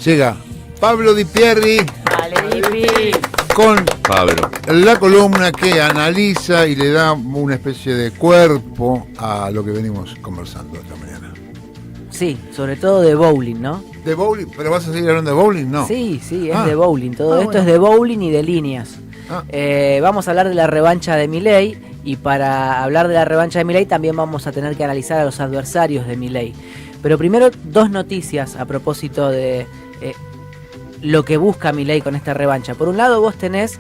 Llega Pablo Di Pierri con Pablo, la columna que analiza y le da una especie de cuerpo a lo que venimos conversando esta mañana. Sí, sobre todo de bowling, ¿no? ¿De bowling? ¿Pero vas a seguir hablando de bowling? No. Sí, es de bowling. Todo esto bueno. es de bowling y de líneas. Ah. Vamos a hablar de la revancha de Milei, y para hablar de la revancha de Milei también vamos a tener que analizar a los adversarios de Milei. Pero primero, dos noticias a propósito de lo que busca Milei con esta revancha. Por un lado, vos tenés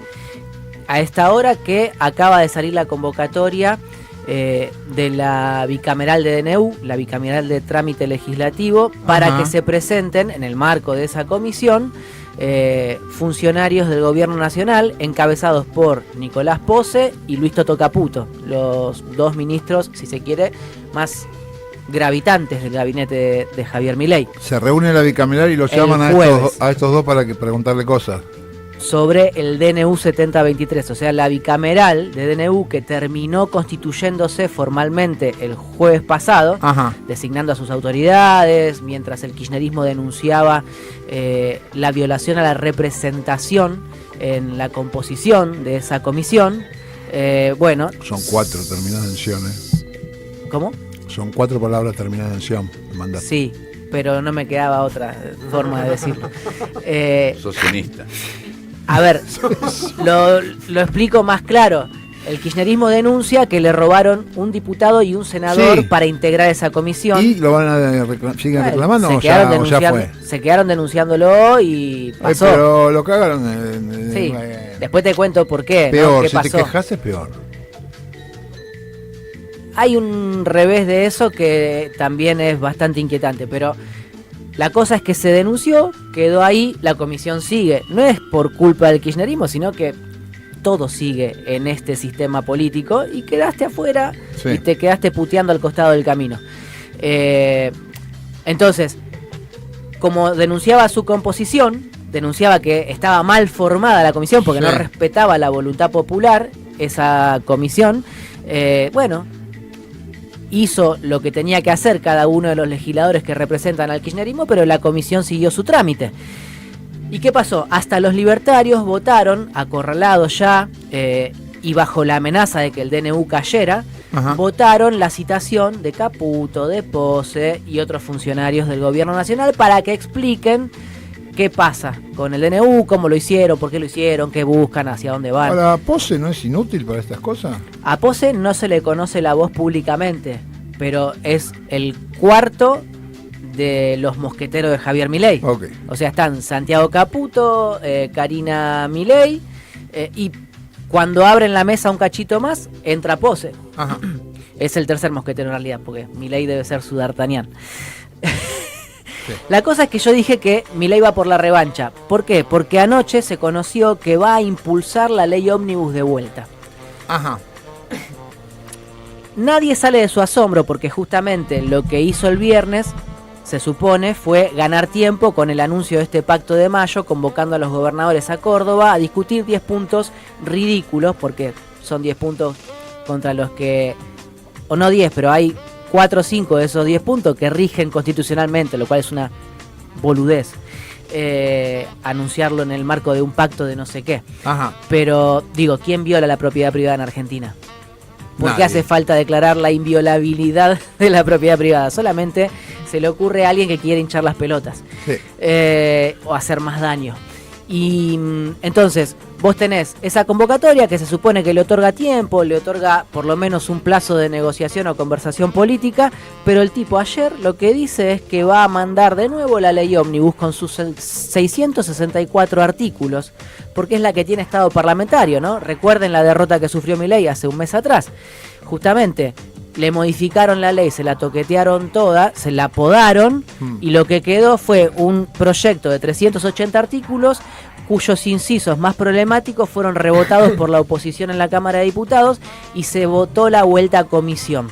a esta hora que acaba de salir la convocatoria de la bicameral de DNU, la bicameral de trámite legislativo, para que se presenten en el marco de esa comisión funcionarios del gobierno nacional encabezados por Nicolás Pose y Luis Toto Caputo, los dos ministros, si se quiere, más gravitantes del gabinete de Javier Milei. Se reúne la bicameral y los llaman a estos dos para preguntarle cosas. Sobre el DNU 7023, o sea, la bicameral de DNU que terminó constituyéndose formalmente el jueves pasado, designando a sus autoridades, mientras el kirchnerismo denunciaba la violación a la representación en la composición de esa comisión. Bueno. Son 4 terminadas en sion, ¿Cómo? Son 4 palabras terminadas en sion. Sí, pero no me quedaba otra forma de decirlo. Sos sionista. A ver, lo explico más claro. El kirchnerismo denuncia que le robaron un diputado y un senador para integrar esa comisión. ¿Y lo van a siguen reclamando o ya fue? Se quedaron denunciándolo y pasó. Pero lo cagaron. Sí, después te cuento por qué. Peor, ¿no? ¿Qué si pasó? te quejas es peor. Hay un revés de eso que también es bastante inquietante, pero la cosa es que se denunció, quedó ahí, la comisión sigue. No es por culpa del kirchnerismo, sino que todo sigue en este sistema político y quedaste afuera y te quedaste puteando al costado del camino. Entonces, como denunciaba su composición, denunciaba que estaba mal formada la comisión porque no respetaba la voluntad popular, esa comisión, bueno, hizo lo que tenía que hacer cada uno de los legisladores que representan al kirchnerismo, pero la comisión siguió su trámite. ¿Y qué pasó? Hasta los libertarios votaron, acorralados ya, y bajo la amenaza de que el DNU cayera, votaron la citación de Caputo, de Pose y otros funcionarios del gobierno nacional para que expliquen qué pasa con el DNU, cómo lo hicieron, por qué lo hicieron, qué buscan, hacia dónde van. ¿Ahora Pose no es inútil para estas cosas? A Pose no se le conoce la voz públicamente, pero es el cuarto de los mosqueteros de Javier Milei. O sea, están Santiago Caputo, Karina Milei, y cuando abren la mesa un cachito más, entra Pose. Es el tercer mosquetero en realidad, porque Milei debe ser su D'Artagnan. La cosa es que yo dije que Milei va por la revancha. ¿Por qué? Porque anoche se conoció que va a impulsar la ley ómnibus de vuelta. Nadie sale de su asombro porque justamente lo que hizo el viernes, se supone, fue ganar tiempo con el anuncio de este pacto de mayo, convocando a los gobernadores a Córdoba a discutir 10 puntos ridículos, porque son 10 puntos contra los que, o no 10, pero hay 4 o 5 de esos 10 puntos que rigen constitucionalmente, lo cual es una boludez. Anunciarlo en el marco de un pacto de no sé qué. Pero digo, ¿quién viola la propiedad privada en Argentina? ¿Por qué hace falta declarar la inviolabilidad de la propiedad privada? Solamente se le ocurre a alguien que quiere hinchar las pelotas o hacer más daño. Y entonces vos tenés esa convocatoria que se supone que le otorga tiempo, le otorga por lo menos un plazo de negociación o conversación política, pero el tipo ayer lo que dice es que va a mandar de nuevo la ley ómnibus con sus 664 artículos, porque es la que tiene estado parlamentario, ¿no? Recuerden la derrota que sufrió Milei hace un mes atrás. Justamente le modificaron la ley, se la toquetearon toda, se la podaron y lo que quedó fue un proyecto de 380 artículos cuyos incisos más problemáticos fueron rebotados por la oposición en la Cámara de Diputados y se votó la vuelta a comisión.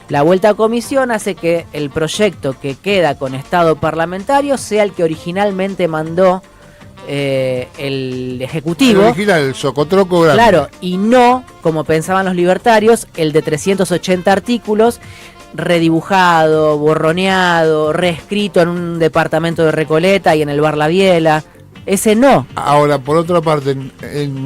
La vuelta a comisión hace que el proyecto que queda con estado parlamentario sea el que originalmente mandó el Ejecutivo. El original, el socotroco grande. Claro, y no, como pensaban los libertarios, el de 380 artículos redibujado, borroneado, reescrito en un departamento de Recoleta y en el bar La Biela. Ese no. Ahora, por otra parte,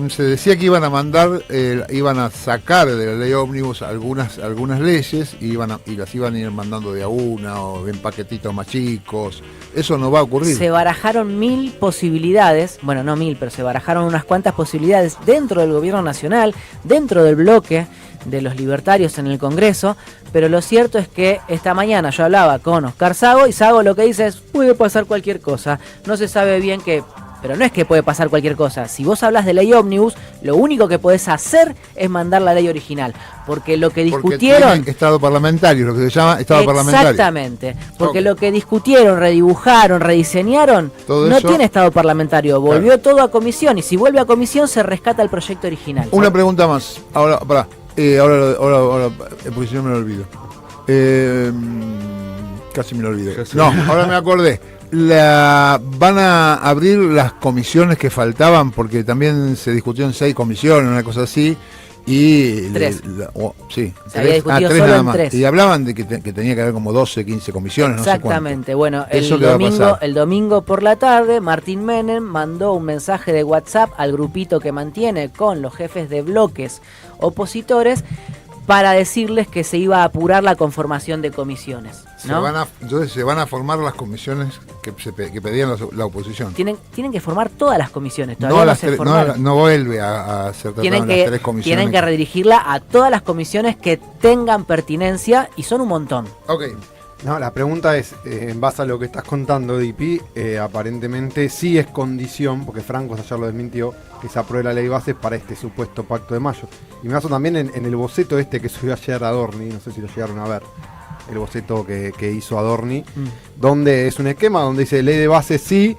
se decía que iban a mandar, iban a sacar de la ley ómnibus algunas leyes y las iban a ir mandando de a una o en paquetitos más chicos. Eso no va a ocurrir. Se barajaron 1000 posibilidades, bueno, no 1000, pero se barajaron unas cuantas posibilidades dentro del gobierno nacional, dentro del bloque de los libertarios en el Congreso, pero lo cierto es que esta mañana yo hablaba con Oscar Sago y Sago lo que dice es, puede pasar cualquier cosa, no se sabe bien qué. Pero no es que puede pasar cualquier cosa. Si vos hablas de ley ómnibus, lo único que podés hacer es mandar la ley original. Porque lo que discutieron... Porque estado parlamentario, lo que se llama estado parlamentario. Exactamente. Porque lo que discutieron, redibujaron, rediseñaron, todo no eso... tiene estado parlamentario. Volvió todo a comisión y si vuelve a comisión se rescata el proyecto original. Una pregunta más. Ahora, pará. Ahora, porque si no me lo olvido. Casi me lo olvidé. No, ahora me acordé. Van a abrir las comisiones que faltaban, porque también se discutió en 6 comisiones, una cosa así, y 3. Sí, se había discutido 3 solo nada en más. 3. Y hablaban de que tenía que haber como 12, 15 comisiones, exactamente. No sé bueno, el domingo por la tarde, Martín Menem mandó un mensaje de WhatsApp al grupito que mantiene con los jefes de bloques opositores para decirles que se iba a apurar la conformación de comisiones, ¿no? Entonces se van a formar las comisiones que pedían la oposición. Tienen que formar todas las comisiones, todavía no se formaron. No vuelve a ser tratado en las 3 comisiones. Tienen que redirigirla a todas las comisiones que tengan pertinencia, y son un montón. Ok. No, la pregunta es, en base a lo que estás contando, Dipi, aparentemente sí es condición, porque Franco ayer lo desmintió, que se apruebe la ley base para este supuesto pacto de mayo. Y me baso también en el boceto que subió ayer Adorni, no sé si lo llegaron a ver, el boceto que hizo Adorni, donde es un esquema donde dice ley de base sí,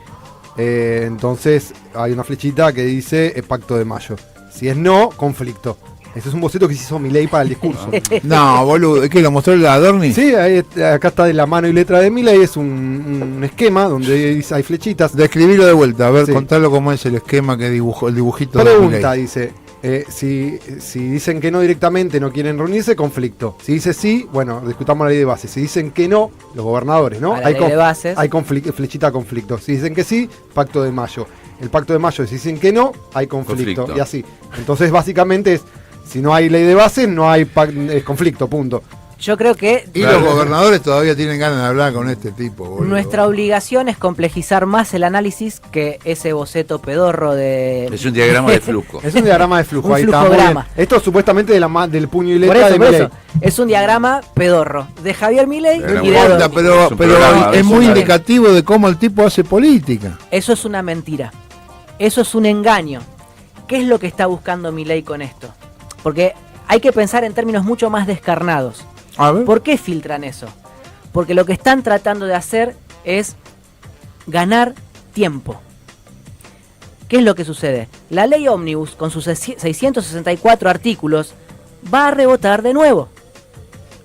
entonces hay una flechita que dice pacto de mayo. Si es no, conflicto. Ese es un boceto que se hizo Milei para el discurso. No, boludo, ¿es que lo mostró el Adorni? Sí, acá está de la mano y letra de Milei, es un esquema donde hay flechitas. Describilo de vuelta, a ver, contalo cómo es el esquema que dibujó, el dibujito Pregunta, de Milei. Dice, si dicen que no directamente, no quieren reunirse, conflicto. Si dice sí, bueno, discutamos la ley de base. Si dicen que no, los gobernadores, ¿no? Hay flechita conflicto. Si dicen que sí, pacto de mayo. El pacto de mayo, si dicen que no, hay conflicto. Y así. Entonces, básicamente es, si no hay ley de base, no hay conflicto, punto. Yo creo que... Y los gobernadores todavía tienen ganas de hablar con este tipo, boludo. Nuestra obligación es complejizar más el análisis que ese boceto pedorro de... Es un diagrama de flujo. Es un diagrama de flujo. Un ahí flujograma. está. Esto supuestamente del puño y letra por de Milei. eso. Es un diagrama pedorro de Javier Milei y de Adorni. Adorni. Pero es muy indicativo de cómo el tipo hace política. Eso es una mentira. Eso es un engaño. ¿Qué es lo que está buscando Milei con esto? Porque hay que pensar en términos mucho más descarnados. A ver. ¿Por qué filtran eso? Porque lo que están tratando de hacer es ganar tiempo. ¿Qué es lo que sucede? La ley ómnibus, con sus 664 artículos, va a rebotar de nuevo.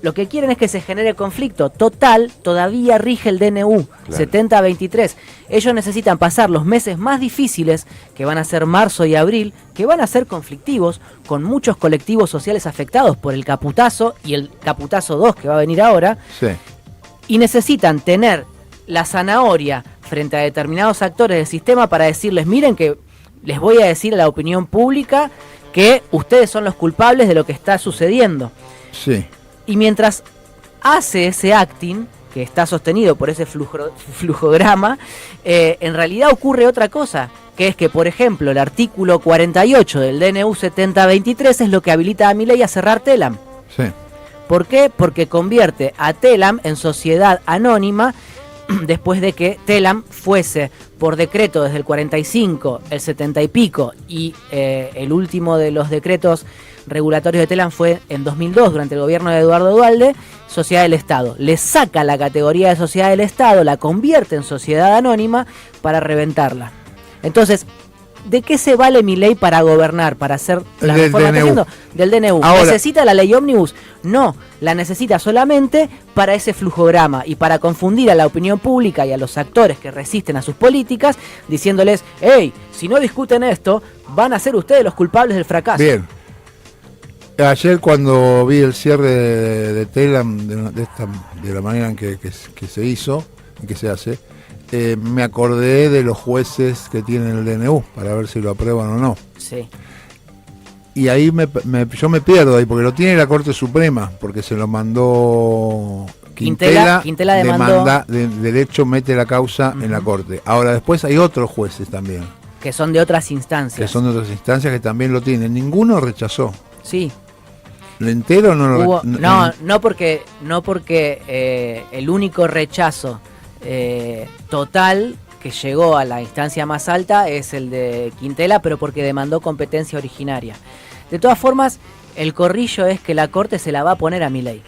Lo que quieren es que se genere conflicto. Total, todavía rige el DNU, claro. 7023. Ellos necesitan pasar los meses más difíciles, que van a ser marzo y abril, que van a ser conflictivos, con muchos colectivos sociales afectados por el caputazo y el caputazo 2 que va a venir ahora. Sí. Y necesitan tener la zanahoria frente a determinados actores del sistema para decirles, miren que les voy a decir a la opinión pública que ustedes son los culpables de lo que está sucediendo. Sí. Y mientras hace ese acting, que está sostenido por ese flujograma, en realidad ocurre otra cosa, que es que, por ejemplo, el artículo 48 del DNU 7023 es lo que habilita a Milei a cerrar Telam. Sí. ¿Por qué? Porque convierte a Telam en sociedad anónima después de que Telam fuese por decreto desde el 45, el 70 y pico, y el último de los decretos regulatorios de Telam fue en 2002, durante el gobierno de Eduardo Duhalde, sociedad del Estado. Le saca la categoría de sociedad del Estado, la convierte en sociedad anónima para reventarla. Entonces, ¿de qué se vale Milei para gobernar, para hacer la reforma del DNU? Ahora, ¿necesita la ley ómnibus? No, la necesita solamente para ese flujograma y para confundir a la opinión pública y a los actores que resisten a sus políticas, diciéndoles, hey, si no discuten esto, van a ser ustedes los culpables del fracaso. Bien. ayer cuando vi el cierre de Telam, de la manera en que se hizo, en que se hace, me acordé de los jueces que tienen el DNU, para ver si lo aprueban o no. Sí. Y ahí yo me pierdo ahí, porque lo tiene la Corte Suprema, porque se lo mandó Quintela demanda, de derecho mete la causa en la Corte. Ahora después hay otros jueces también. Que son de otras instancias. Que también lo tienen. Ninguno rechazó. Sí. ¿Lo entero no lo No porque el único rechazo total que llegó a la instancia más alta es el de Quintela, pero porque demandó competencia originaria. De todas formas, el corrillo es que la Corte se la va a poner a Milei.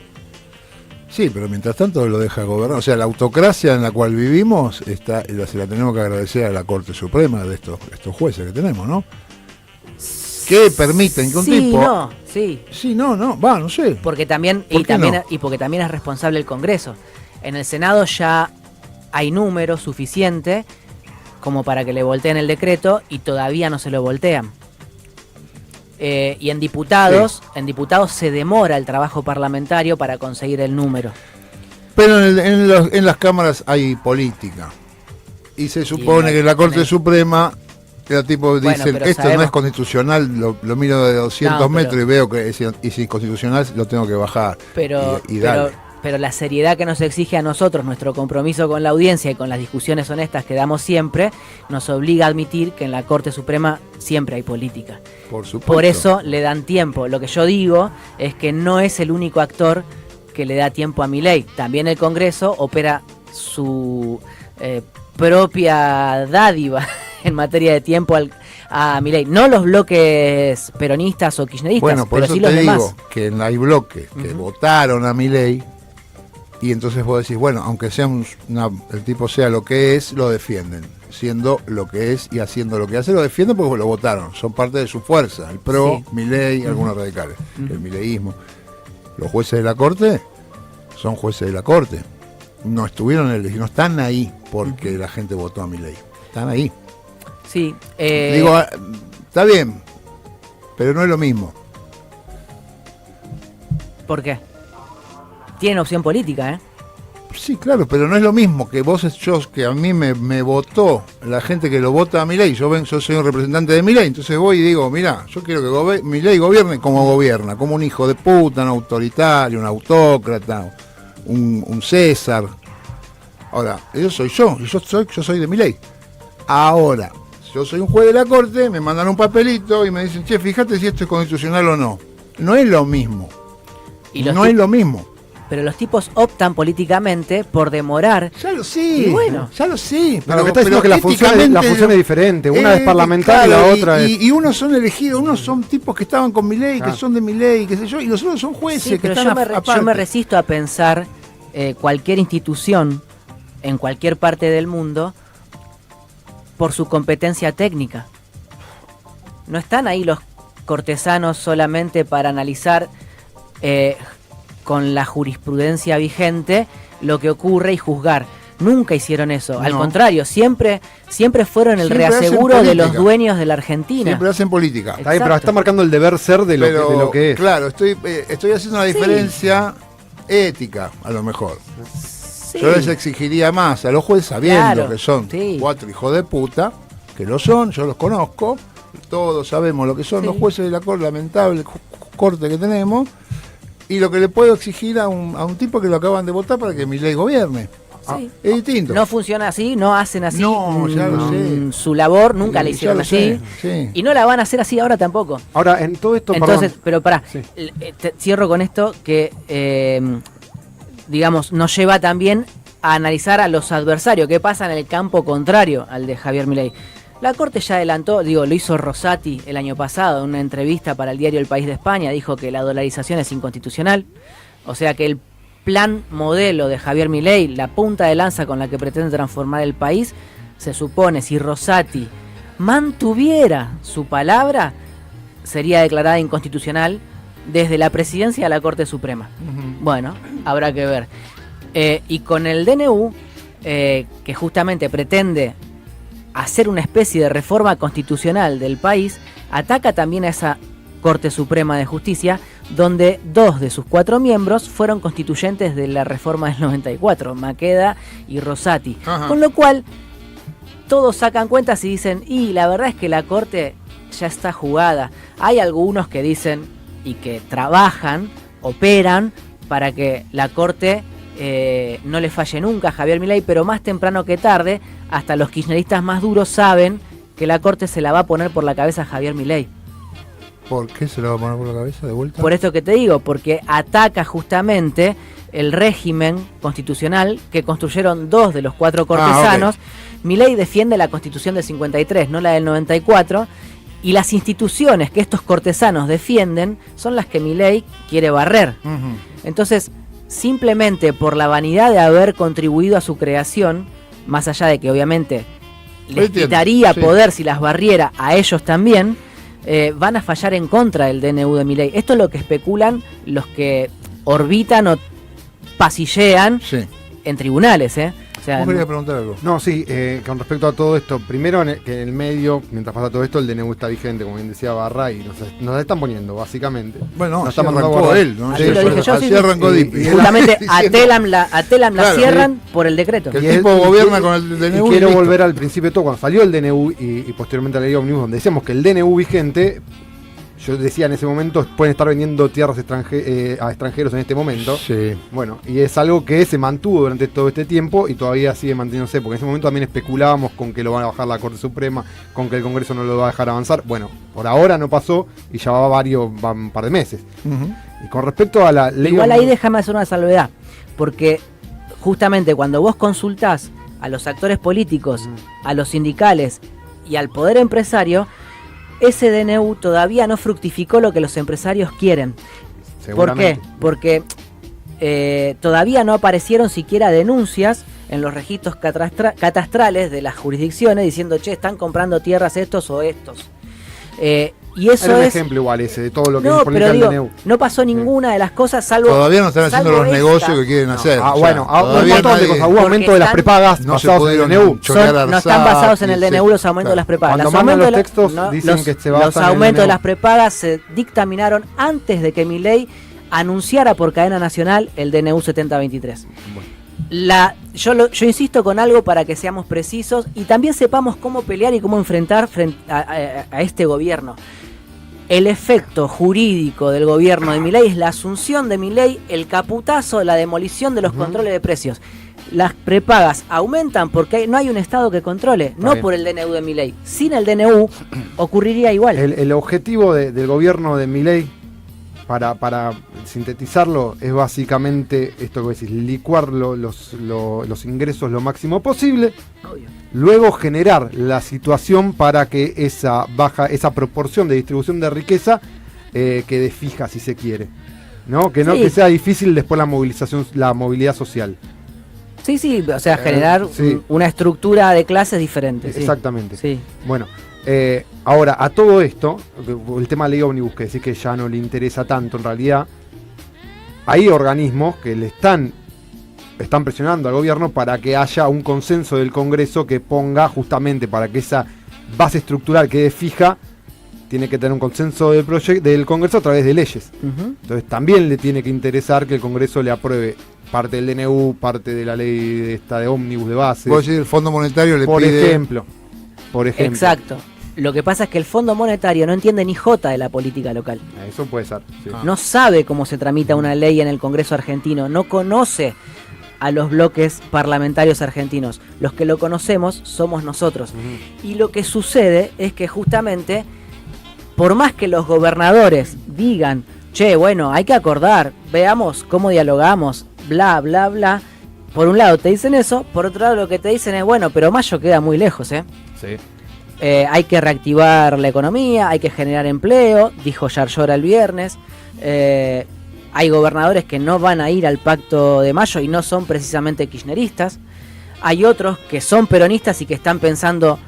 Sí, pero mientras tanto lo deja gobernar. O sea, la autocracia en la cual vivimos se la tenemos que agradecer a la Corte Suprema de estos jueces que tenemos, ¿no? Que permiten que un tipo... no sé. Porque también, porque también es responsable el Congreso. En el Senado ya hay número suficiente como para que le volteen el decreto y todavía no se lo voltean. Y en diputados se demora el trabajo parlamentario para conseguir el número. Pero en las cámaras hay política. Y se supone que la Corte Suprema, el tipo dice, esto no es constitucional, lo miro de 200 metros y veo que es inconstitucional, lo tengo que bajar. Pero la seriedad que nos exige a nosotros, nuestro compromiso con la audiencia y con las discusiones honestas que damos siempre, nos obliga a admitir que en la Corte Suprema siempre hay política. Por supuesto. Por eso le dan tiempo. Lo que yo digo es que no es el único actor que le da tiempo a Milei. También el Congreso opera su propia dádiva en materia de tiempo a Milei. No los bloques peronistas o kirchneristas, bueno, por pero eso sí los demás. Digo que hay bloques que votaron a Milei. Y entonces vos decís, bueno, aunque sea el tipo sea lo que es, lo defienden. Siendo lo que es y haciendo lo que hace, lo defienden porque lo votaron. Son parte de su fuerza. El PRO, Milei, algunos radicales. El mileísmo. Los jueces de la Corte son jueces de la Corte. No están ahí porque la gente votó a Milei. Están ahí. Sí. Digo, está bien, pero no es lo mismo. ¿Por qué? Tienen opción política, ¿eh? Sí, claro, pero no es lo mismo que que a mí me votó la gente que lo vota a Milei. Yo soy un representante de Milei, entonces voy y digo, mirá, yo quiero que Milei gobierne como gobierna, como un hijo de puta, un autoritario, un autócrata, un César. Ahora, yo soy de Milei. Ahora, yo soy un juez de la Corte, me mandan un papelito y me dicen, che, fíjate si esto es constitucional o no. No es lo mismo. No es lo mismo. Pero los tipos optan políticamente por demorar. Ya lo sé. Y bueno, ya lo sé. Pero lo que está diciendo es que la función es diferente. Una es parlamentaria y la otra es. Y unos son elegidos, unos son tipos que estaban con Milei, que son de Milei, qué sé yo, y los otros son jueces. Sí, pero yo me resisto a pensar cualquier institución en cualquier parte del mundo por su competencia técnica. No están ahí los cortesanos solamente para analizar con la jurisprudencia vigente lo que ocurre y juzgar. Nunca hicieron eso. Al contrario, siempre fueron el reaseguro de los dueños de la Argentina. Siempre hacen política. Está bien, pero está marcando el deber ser de lo que es. Claro, estoy haciendo una diferencia ética, a lo mejor. Sí. Yo les exigiría más a los jueces, sabiendo que son 4 hijos de puta, que lo son, yo los conozco, todos sabemos lo que son los jueces de la Corte, lamentable corte que tenemos, y lo que le puedo exigir a un tipo que lo acaban de votar para que Milei gobierne. Es distinto. No funciona así, no hacen así. No, ya lo sé. Su labor nunca la hicieron así. Sí. Y no la van a hacer así ahora tampoco. Ahora, en todo esto... Entonces, pero pará, cierro con esto que, digamos, nos lleva también a analizar a los adversarios, qué pasa en el campo contrario al de Javier Milei. La Corte ya adelantó, lo hizo Rosati el año pasado en una entrevista para el diario El País de España, dijo que la dolarización es inconstitucional, o sea que el plan modelo de Javier Milei, la punta de lanza con la que pretende transformar el país, se supone, si Rosati mantuviera su palabra, sería declarada inconstitucional desde la presidencia de la Corte Suprema. Bueno, habrá que ver. Y con el DNU, que justamente pretende hacer una especie de reforma constitucional del país, ataca también a esa Corte Suprema de Justicia, donde 2 de sus 4 miembros fueron constituyentes de la reforma del 94, Maqueda y Rosati. Ajá. Con lo cual, todos sacan cuentas y dicen, y la verdad es que la Corte ya está jugada. Hay algunos que dicen y que trabajan, operan para que la Corte no le falle nunca a Javier Milei, pero más temprano que tarde, hasta los kirchneristas más duros saben que la Corte se la va a poner por la cabeza a Javier Milei. ¿Por qué se la va a poner por la cabeza de vuelta? Por esto que te digo, porque ataca justamente el régimen constitucional que construyeron 2 de los 4 cortesanos. Okay. Milei defiende la Constitución del 53, no la del 94, y las instituciones que estos cortesanos defienden son las que Milei quiere barrer. Uh-huh. Entonces, simplemente por la vanidad de haber contribuido a su creación, más allá de que obviamente les quitaría poder si las barriera a ellos también, van a fallar en contra del DNU de Milei. Esto es lo que especulan los que orbitan o pasillean en tribunales, O sea, ¿Vos querías preguntar algo? No, sí, con respecto a todo esto, primero que en el medio, mientras pasa todo esto, el DNU está vigente, como bien decía Barra, y nos están poniendo, básicamente. Bueno, así arrancó él, ¿no? Así lo dije yo, así arrancó Dipi. Justamente a Telam la cierran por el decreto. Que el tipo gobierna con el DNU. Y quiero volver al principio de todo, cuando salió el DNU y posteriormente a la ley Omnibus, donde decíamos que el DNU vigente... Yo decía en ese momento, pueden estar vendiendo tierras a extranjeros en este momento. Sí. Bueno, y es algo que se mantuvo durante todo este tiempo y todavía sigue manteniéndose, porque en ese momento también especulábamos con que lo van a bajar la Corte Suprema, con que el Congreso no lo va a dejar avanzar. Bueno, por ahora no pasó y ya va un par de meses. Uh-huh. Y con respecto a la ley... Igual ahí déjame hacer una salvedad, porque justamente cuando vos consultás a los actores políticos, a los sindicales y al poder empresario, ese DNU todavía no fructificó lo que los empresarios quieren. ¿Por qué? Porque todavía no aparecieron siquiera denuncias en los registros catastrales de las jurisdicciones diciendo, che, están comprando tierras estos o estos. Y eso era un ejemplo igual ese de todo lo que implica el DNU. No pasó ninguna de las cosas salvo... Todavía no están haciendo los negocios que quieren hacer. Bueno, un montón de cosas. Hubo aumento de las prepagas basados en el DNU. No están basados en el DNU los aumentos de las prepagas. Cuando mandan los textos dicen que se basan los aumentos de las prepagas se dictaminaron antes de que Milei anunciara por cadena nacional el DNU 7023. Bueno. Yo insisto con algo para que seamos precisos y también sepamos cómo pelear y cómo enfrentar a este gobierno. El efecto jurídico del gobierno de Milei es la asunción de Milei, el caputazo, la demolición de los controles de precios. Las prepagas aumentan porque no hay un Estado que controle, no por el DNU de Milei. Sin el DNU ocurriría igual. El objetivo del gobierno de Milei, para sintetizarlo, es básicamente esto que decís, licuar los ingresos lo máximo posible. Obvio. Luego generar la situación para que esa proporción de distribución de riqueza quede fija, si se quiere, ¿no? Que sea difícil después la movilidad social. Sí, o sea, generar una estructura de clases diferente. Exactamente. Sí. Bueno, ahora, a todo esto, el tema de ley Omnibus, que decís que ya no le interesa tanto, en realidad, hay organismos que le están presionando al gobierno para que haya un consenso del Congreso que ponga justamente para que esa base estructural quede fija, tiene que tener un consenso del Congreso a través de leyes. Uh-huh. Entonces también le tiene que interesar que el Congreso le apruebe parte del DNU, parte de la ley de Omnibus de base. ¿Vos decís el Fondo Monetario le pide? Por ejemplo. Exacto. Lo que pasa es que el Fondo Monetario no entiende ni jota de la política local. Eso puede ser. Sí. No sabe cómo se tramita una ley en el Congreso argentino, no conoce a los bloques parlamentarios argentinos. Los que lo conocemos somos nosotros. Uh-huh. Y lo que sucede es que justamente, por más que los gobernadores digan, che, bueno, hay que acordar, veamos cómo dialogamos, bla, bla, bla, por un lado te dicen eso, por otro lado lo que te dicen es, bueno, pero mayo queda muy lejos, Sí. Hay que reactivar la economía, hay que generar empleo, dijo Yarlora el viernes. Hay gobernadores que no van a ir al pacto de mayo y no son precisamente kirchneristas. Hay otros que son peronistas y que están pensando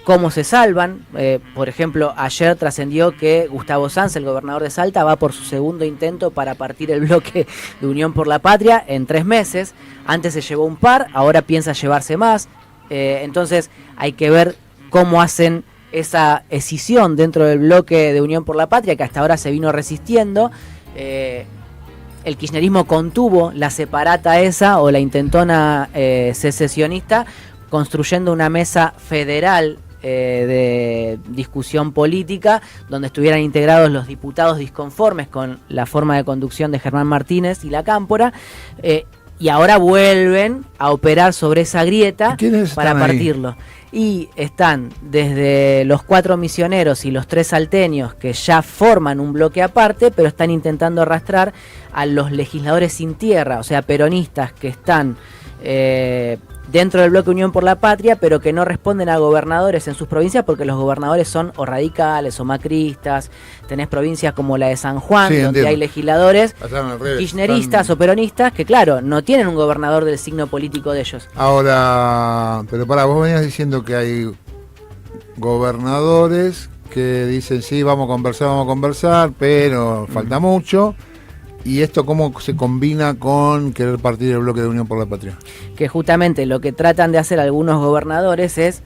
cómo se salvan. Por ejemplo, ayer trascendió que Gustavo Sanz, el gobernador de Salta, va por su segundo intento para partir el bloque de Unión por la Patria en 3 meses. Antes se llevó un par, ahora piensa llevarse más. Entonces hay que ver cómo hacen esa escisión dentro del bloque de Unión por la Patria, que hasta ahora se vino resistiendo. el kirchnerismo contuvo la separata esa o la intentona secesionista, construyendo una mesa federal de discusión política donde estuvieran integrados los diputados disconformes con la forma de conducción de Germán Martínez y la Cámpora, y ahora vuelven a operar sobre esa grieta para partirlo. Ahí? Y están desde los 4 misioneros y los 3 salteños, que ya forman un bloque aparte, pero están intentando arrastrar a los legisladores sin tierra, o sea, peronistas que están dentro del bloque Unión por la Patria, pero que no responden a gobernadores en sus provincias, porque los gobernadores son o radicales o macristas. Tenés provincias como la de San Juan, donde entiendo. Hay legisladores kirchneristas o peronistas que, claro, no tienen un gobernador del signo político de ellos. Ahora, pero vos venías diciendo que hay gobernadores que dicen, sí, vamos a conversar, pero falta mucho. ¿Y esto cómo se combina con querer partir el bloque de Unión por la Patria? Que justamente lo que tratan de hacer algunos gobernadores es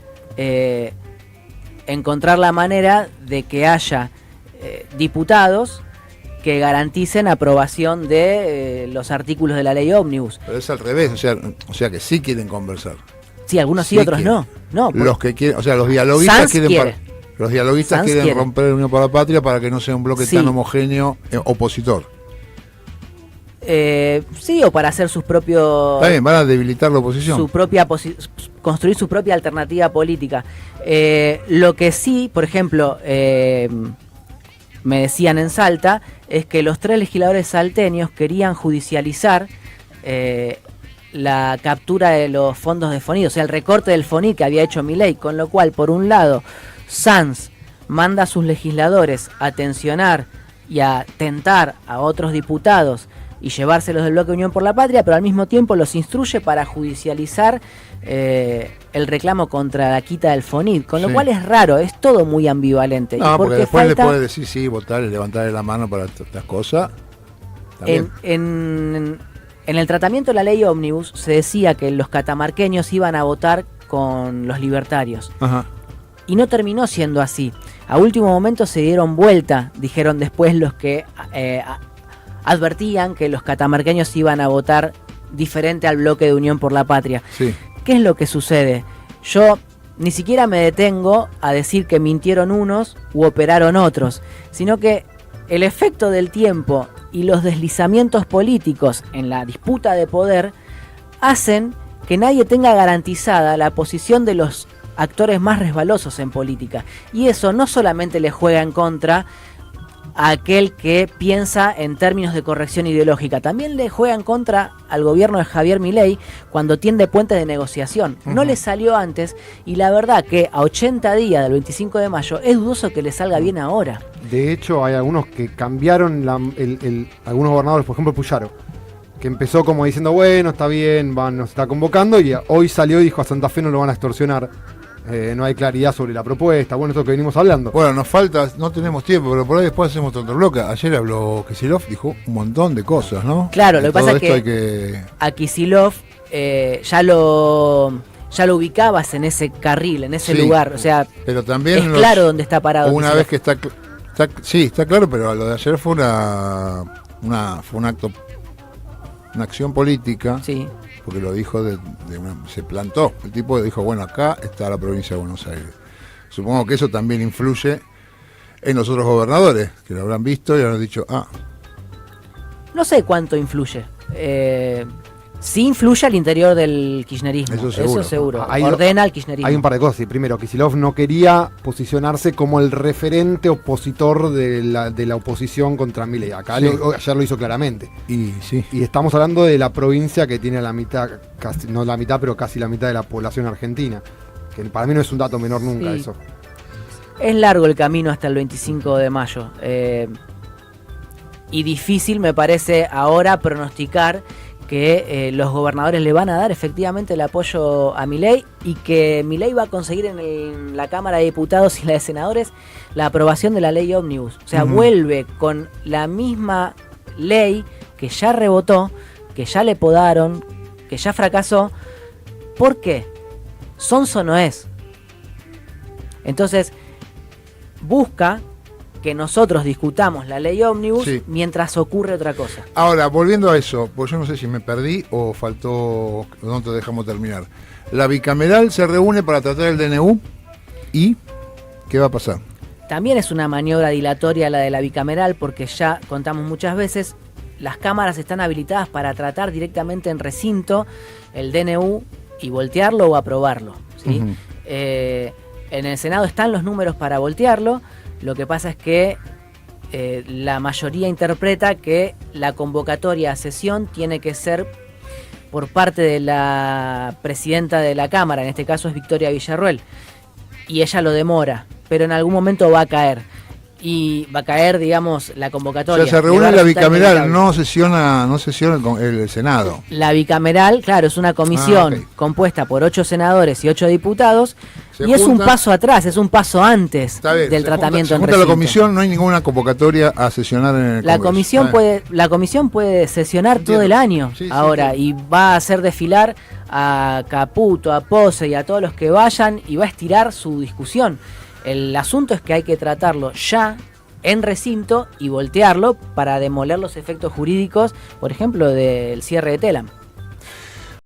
encontrar la manera de que haya diputados que garanticen aprobación de los artículos de la ley ómnibus. Pero es al revés, o sea que sí quieren conversar. Sí, algunos sí, otros quieren. No. Los que quieren, o sea, los dialoguistas quieren romper el Unión por la Patria para que no sea un bloque tan homogéneo opositor. Sí, o para hacer sus propios... También van a debilitar la oposición. Construir su propia alternativa política. Lo que sí, por ejemplo, me decían en Salta, es que los 3 legisladores salteños querían judicializar la captura de los fondos de FONID, o sea, el recorte del FONID que había hecho Milei, con lo cual, por un lado, Sanz manda a sus legisladores a tensionar y a tentar a otros diputados y llevárselos del bloque Unión por la Patria, pero al mismo tiempo los instruye para judicializar el reclamo contra la quita del FONID, con lo cual es raro, es todo muy ambivalente. No, porque después le puede decir sí, votar y levantarle la mano para estas cosas. En el tratamiento de la ley ómnibus se decía que los catamarqueños iban a votar con los libertarios. Ajá. Y no terminó siendo así. A último momento se dieron vuelta, dijeron después los que advertían que los catamarqueños iban a votar diferente al bloque de Unión por la Patria. Sí. ¿Qué es lo que sucede? Yo ni siquiera me detengo a decir que mintieron unos u operaron otros, sino que el efecto del tiempo y los deslizamientos políticos en la disputa de poder hacen que nadie tenga garantizada la posición de los actores más resbalosos en política. Y eso no solamente le juega en contra a aquel que piensa en términos de corrección ideológica, también le juega en contra al gobierno de Javier Milei cuando tiende puentes de negociación. No le salió antes, y la verdad que a 80 días del 25 de mayo es dudoso que le salga bien ahora. De hecho, hay algunos que cambiaron algunos gobernadores, por ejemplo Puyaro, que empezó como diciendo, bueno, está bien, nos está convocando, y hoy salió y dijo, a Santa Fe no lo van a extorsionar. No hay claridad sobre la propuesta, bueno, esto que venimos hablando. Bueno, nos falta, no tenemos tiempo, pero por ahí después hacemos otro bloque. Ayer habló Kicillof, dijo un montón de cosas, ¿no? Claro, lo que pasa es que a Kicillof ya lo ubicabas en ese carril, en ese lugar, o sea, pero también es claro dónde está parado. Una vez que está claro, pero lo de ayer fue un acto, una acción política. Sí. Porque lo dijo se plantó. El tipo dijo, bueno, acá está la provincia de Buenos Aires. Supongo que eso también influye en los otros gobernadores, que lo habrán visto y habrán dicho, No sé cuánto influye. Sí influye al interior del kirchnerismo, eso seguro. Ordena al kirchnerismo. Hay un par de cosas. Primero, Kicillof no quería posicionarse como el referente opositor de la oposición contra Milei. Ayer lo hizo claramente. Y estamos hablando de la provincia que tiene la mitad, casi, no la mitad, pero casi la mitad de la población argentina. Que para mí no es un dato menor nunca eso. Es largo el camino hasta el 25 de mayo. Y difícil me parece ahora pronosticar que los gobernadores le van a dar efectivamente el apoyo a Milei y que Milei va a conseguir en la Cámara de Diputados y la de Senadores la aprobación de la ley ómnibus. O sea, vuelve con la misma ley que ya rebotó, que ya le podaron, que ya fracasó. ¿Por qué? Sonso no es. Entonces, busca que nosotros discutamos la ley ómnibus mientras ocurre otra cosa. Ahora, volviendo a eso, pues yo no sé si me perdí o faltó, no te dejamos terminar. La bicameral se reúne para tratar el DNU y ¿qué va a pasar? También es una maniobra dilatoria la de la bicameral, porque ya contamos muchas veces, las cámaras están habilitadas para tratar directamente en recinto el DNU y voltearlo o aprobarlo, ¿sí? Uh-huh. En el Senado están los números para voltearlo. Lo que pasa es que la mayoría interpreta que la convocatoria a sesión tiene que ser por parte de la presidenta de la Cámara, en este caso es Victoria Villarruel, y ella lo demora, pero en algún momento va a caer. Y va a caer, digamos, la convocatoria. O sea, se reúne la bicameral, no sesiona con el Senado. La bicameral, claro, es una comisión compuesta por 8 senadores y 8 diputados. Y es un paso atrás, es un paso antes del tratamiento en recinto. La comisión, no hay ninguna convocatoria a sesionar en el Congreso. La comisión puede sesionar todo el año ahora y va a hacer desfilar a Caputo, a Pose y a todos los que vayan y va a estirar su discusión. El asunto es que hay que tratarlo ya en recinto y voltearlo para demoler los efectos jurídicos, por ejemplo, del cierre de Telam.